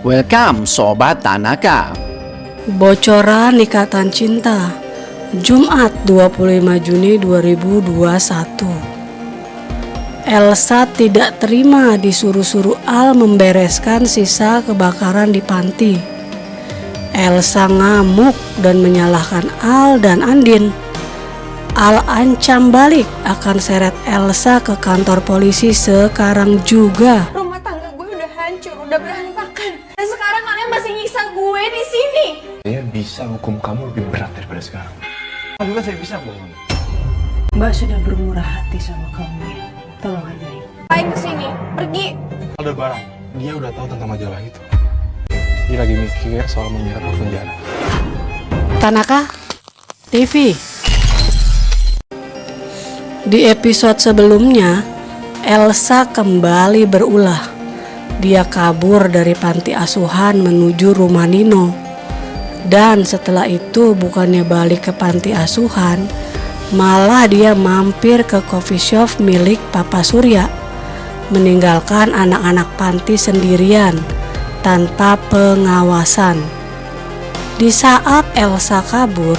Welcome Sobat Tanaka. Bocoran Ikatan Cinta, Jumat 25 Juni 2021. Elsa tidak terima disuruh-suruh Al membereskan sisa kebakaran di panti. Elsa ngamuk dan menyalahkan Al dan Andin. Al ancam balik akan seret Elsa ke kantor polisi sekarang juga. Rumah tangga gue udah hancur, udah berantakan. Dan sekarang kalian masih nyiksa gue di sini. Saya bisa hukum kamu lebih berat daripada sekarang. Juga saya bisa bohong. Mbak sudah bermurah hati sama kamu ya. Tolong ajarin. Ngapain kesini? Pergi. Aldebaran, dia udah tahu tentang majalah itu. Dia lagi mikir soal menyeret ke penjara. Tanaka TV. Di episode sebelumnya, Elsa kembali berulah. Dia kabur dari panti asuhan menuju rumah Nino. Dan setelah itu bukannya balik ke panti asuhan, malah dia mampir ke coffee shop milik Papa Surya, meninggalkan anak-anak panti sendirian tanpa pengawasan. Di saat Elsa kabur,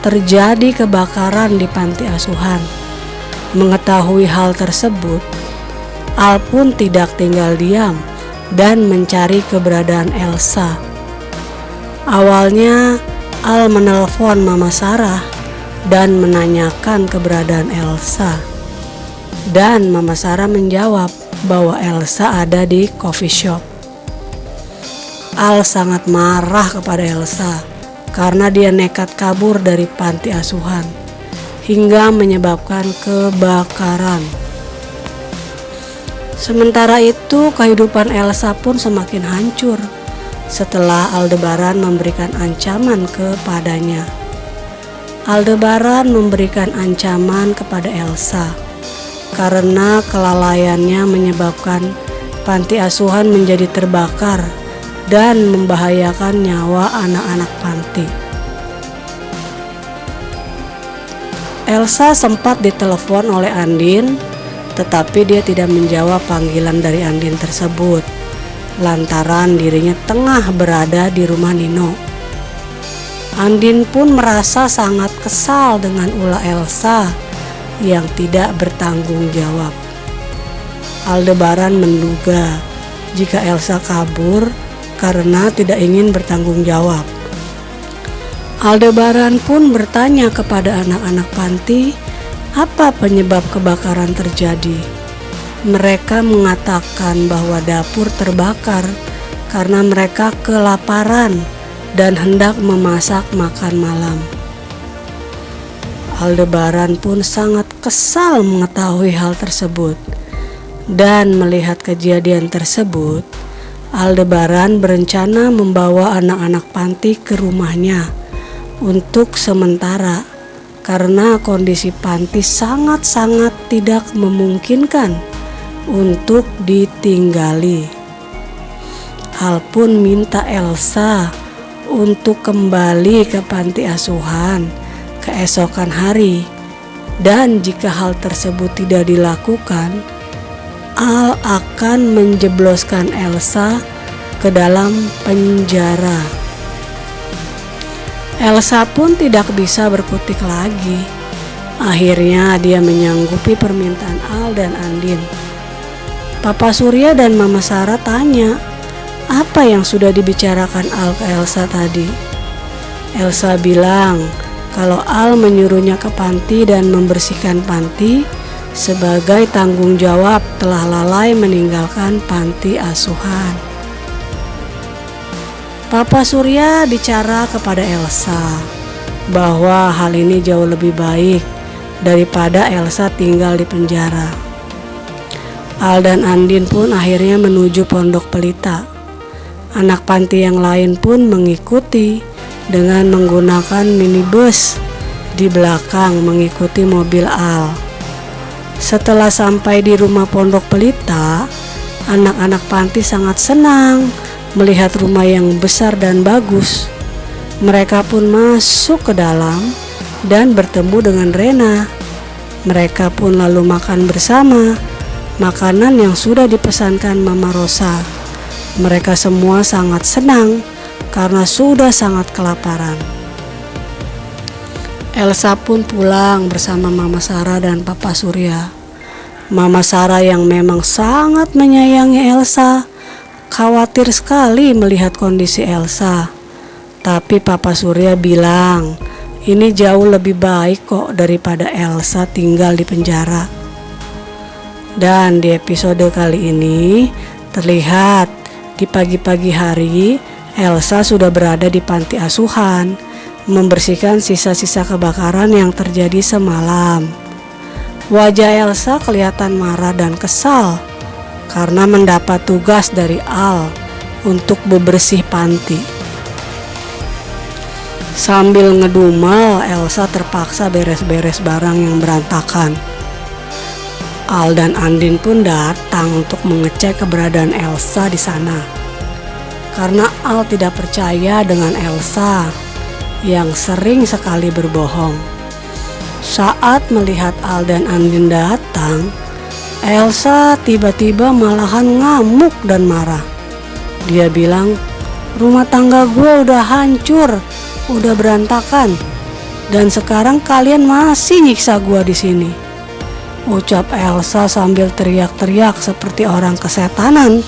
terjadi kebakaran di panti asuhan. Mengetahui hal tersebut, Al pun tidak tinggal diam dan mencari keberadaan Elsa. Awalnya Al menelpon Mama Sarah dan menanyakan keberadaan Elsa. Dan Mama Sarah menjawab bahwa Elsa ada di coffee shop. Al sangat marah kepada Elsa karena dia nekat kabur dari panti asuhan hingga menyebabkan kebakaran. Sementara itu kehidupan Elsa pun semakin hancur setelah Aldebaran memberikan ancaman kepadanya. Aldebaran memberikan ancaman kepada Elsa karena kelalaiannya menyebabkan panti asuhan menjadi terbakar dan membahayakan nyawa anak-anak panti. Elsa sempat ditelepon oleh Andin, tetapi dia tidak menjawab panggilan dari Andin tersebut lantaran dirinya tengah berada di rumah Nino. Andin pun merasa sangat kesal dengan ulah Elsa yang tidak bertanggung jawab. Aldebaran menduga jika Elsa kabur karena tidak ingin bertanggung jawab. Aldebaran pun bertanya kepada anak-anak panti apa penyebab kebakaran terjadi. Mereka mengatakan bahwa dapur terbakar karena mereka kelaparan dan hendak memasak makan malam. Aldebaran pun sangat kesal mengetahui hal tersebut. Dan melihat kejadian tersebut, Aldebaran berencana membawa anak-anak panti ke rumahnya untuk sementara karena kondisi panti sangat-sangat tidak memungkinkan untuk ditinggali. Al pun minta Elsa untuk kembali ke panti asuhan keesokan hari, dan jika hal tersebut tidak dilakukan, Al akan menjebloskan Elsa ke dalam penjara. Elsa pun tidak bisa berkutik lagi. Akhirnya dia menyanggupi permintaan Al dan Andin. Papa Surya dan Mama Sarah tanya, apa yang sudah dibicarakan Al ke Elsa tadi? Elsa bilang kalau Al menyuruhnya ke panti dan membersihkan panti sebagai tanggung jawab telah lalai meninggalkan panti asuhan. Papa Surya bicara kepada Elsa bahwa hal ini jauh lebih baik daripada Elsa tinggal di penjara. Al dan Andin pun akhirnya menuju Pondok Pelita. Anak panti yang lain pun mengikuti dengan menggunakan minibus di belakang mengikuti mobil Al. Setelah sampai di rumah Pondok Pelita, anak-anak panti sangat senang melihat rumah yang besar dan bagus. Mereka pun masuk ke dalam dan bertemu dengan Rena. Mereka pun lalu makan bersama makanan yang sudah dipesankan Mama Rosa. Mereka semua sangat senang karena sudah sangat kelaparan. Elsa pun pulang bersama Mama Sarah dan Papa Surya. Mama Sarah yang memang sangat menyayangi Elsa, khawatir sekali melihat kondisi Elsa. Tapi Papa Surya bilang, ini jauh lebih baik kok daripada Elsa tinggal di penjara. Dan di episode kali ini terlihat di pagi-pagi hari Elsa sudah berada di panti asuhan, membersihkan sisa-sisa kebakaran yang terjadi semalam. Wajah Elsa kelihatan marah dan kesal karena mendapat tugas dari Al untuk bebersih panti. Sambil ngedumel, Elsa terpaksa beres-beres barang yang berantakan. Al dan Andin pun datang untuk mengecek keberadaan Elsa di sana. Karena Al tidak percaya dengan Elsa yang sering sekali berbohong. Saat melihat Al dan Andin datang, Elsa tiba-tiba malahan ngamuk dan marah. Dia bilang, rumah tangga gue udah hancur, udah berantakan, dan sekarang kalian masih nyiksa gue di sini. Ucap Elsa sambil teriak-teriak seperti orang kesetanan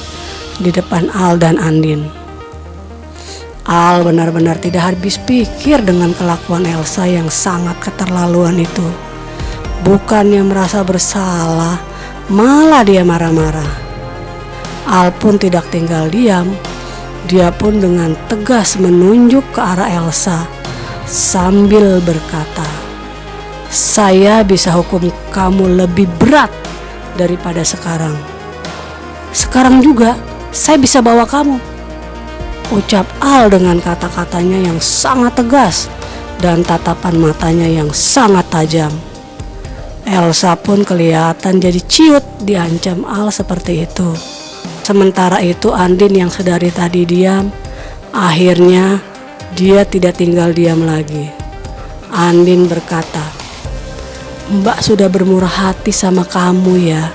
di depan Al dan Andin. Al benar-benar tidak habis pikir dengan kelakuan Elsa yang sangat keterlaluan itu. Bukannya merasa bersalah, malah dia marah-marah. Al pun tidak tinggal diam. Dia pun dengan tegas menunjuk ke arah Elsa sambil berkata, saya bisa hukum kamu lebih berat daripada sekarang. Sekarang juga saya bisa bawa kamu. Ucap Al dengan kata-katanya yang sangat tegas dan tatapan matanya yang sangat tajam. Elsa pun kelihatan jadi ciut diancam Al seperti itu. Sementara itu Andin yang sedari tadi diam, akhirnya dia tidak tinggal diam lagi. Andin berkata, Mbak sudah bermurah hati sama kamu ya,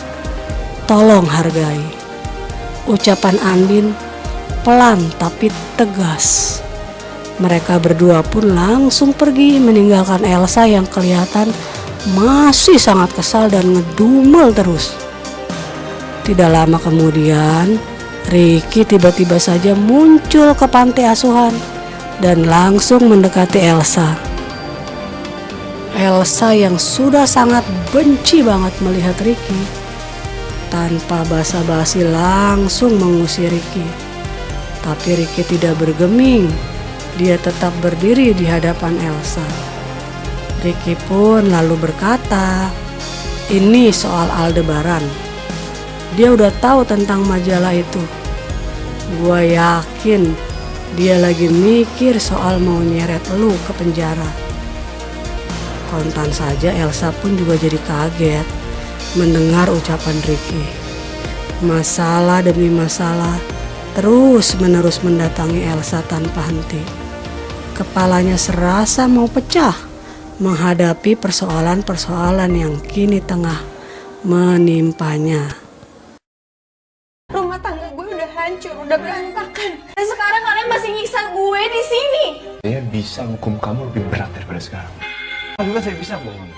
tolong hargai. Ucapan Andin pelan tapi tegas. Mereka berdua pun langsung pergi meninggalkan Elsa yang kelihatan masih sangat kesal dan ngedumel terus. Tidak lama kemudian, Ricky tiba-tiba saja muncul ke panti asuhan dan langsung mendekati Elsa. Elsa yang sudah sangat benci banget melihat Ricky, tanpa basa-basi langsung mengusir Ricky. Tapi Ricky tidak bergeming, dia tetap berdiri di hadapan Elsa. Ricky pun lalu berkata, ini soal Aldebaran. Dia udah tahu tentang majalah itu. Gua yakin dia lagi mikir soal mau nyeret lu ke penjara. Kontan saja Elsa pun juga jadi kaget mendengar ucapan Ricky. Masalah demi masalah terus-menerus mendatangi Elsa tanpa henti. Kepalanya serasa mau pecah menghadapi persoalan-persoalan yang kini tengah menimpanya. Rumah tangga gue udah hancur, udah berantakan. Dan sekarang kalian masih nyiksa gue di sini. Saya bisa hukum kamu lebih berat daripada sekarang. Juga saya bisa bohong.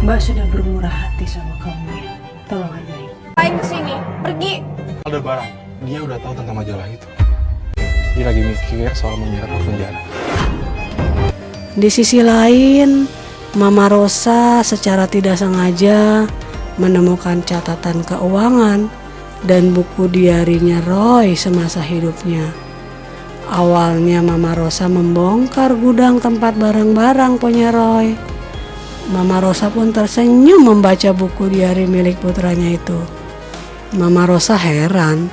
Mbak sudah bermurah hati sama kamu ya, tolong hargai. Ayo kesini, pergi. Aldebaran, dia udah tahu tentang majalah itu. Dia lagi mikir soal menyeret ke penjara. Di sisi lain, Mama Rosa secara tidak sengaja menemukan catatan keuangan dan buku diarinya Roy semasa hidupnya. Awalnya Mama Rosa membongkar gudang tempat barang-barang punya Roy. Mama Rosa pun tersenyum membaca buku diari milik putranya itu. Mama Rosa heran,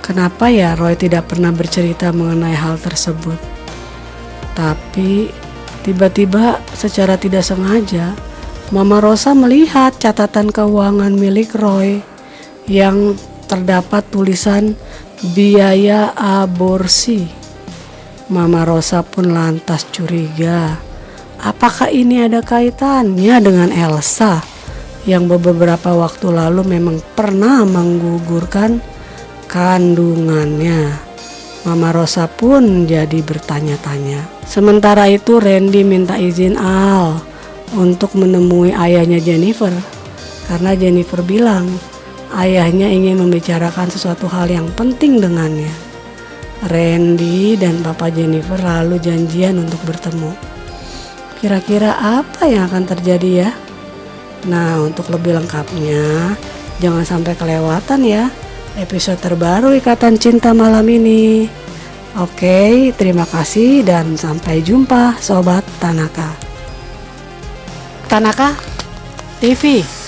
kenapa ya Roy tidak pernah bercerita mengenai hal tersebut. Tapi tiba-tiba secara tidak sengaja Mama Rosa melihat catatan keuangan milik Roy yang terdapat tulisan biaya aborsi. Mama Rosa pun lantas curiga, apakah ini ada kaitannya dengan Elsa yang beberapa waktu lalu memang pernah menggugurkan kandungannya. Mama Rosa pun jadi bertanya-tanya. Sementara itu Randy minta izin Al untuk menemui ayahnya Jennifer, karena Jennifer bilang ayahnya ingin membicarakan sesuatu hal yang penting dengannya. Randy dan papa Jennifer lalu janjian untuk bertemu. Kira-kira apa yang akan terjadi ya? Nah, untuk lebih lengkapnya jangan sampai kelewatan ya episode terbaru Ikatan Cinta malam ini. Oke, terima kasih dan sampai jumpa Sobat Tanaka. Tanaka TV.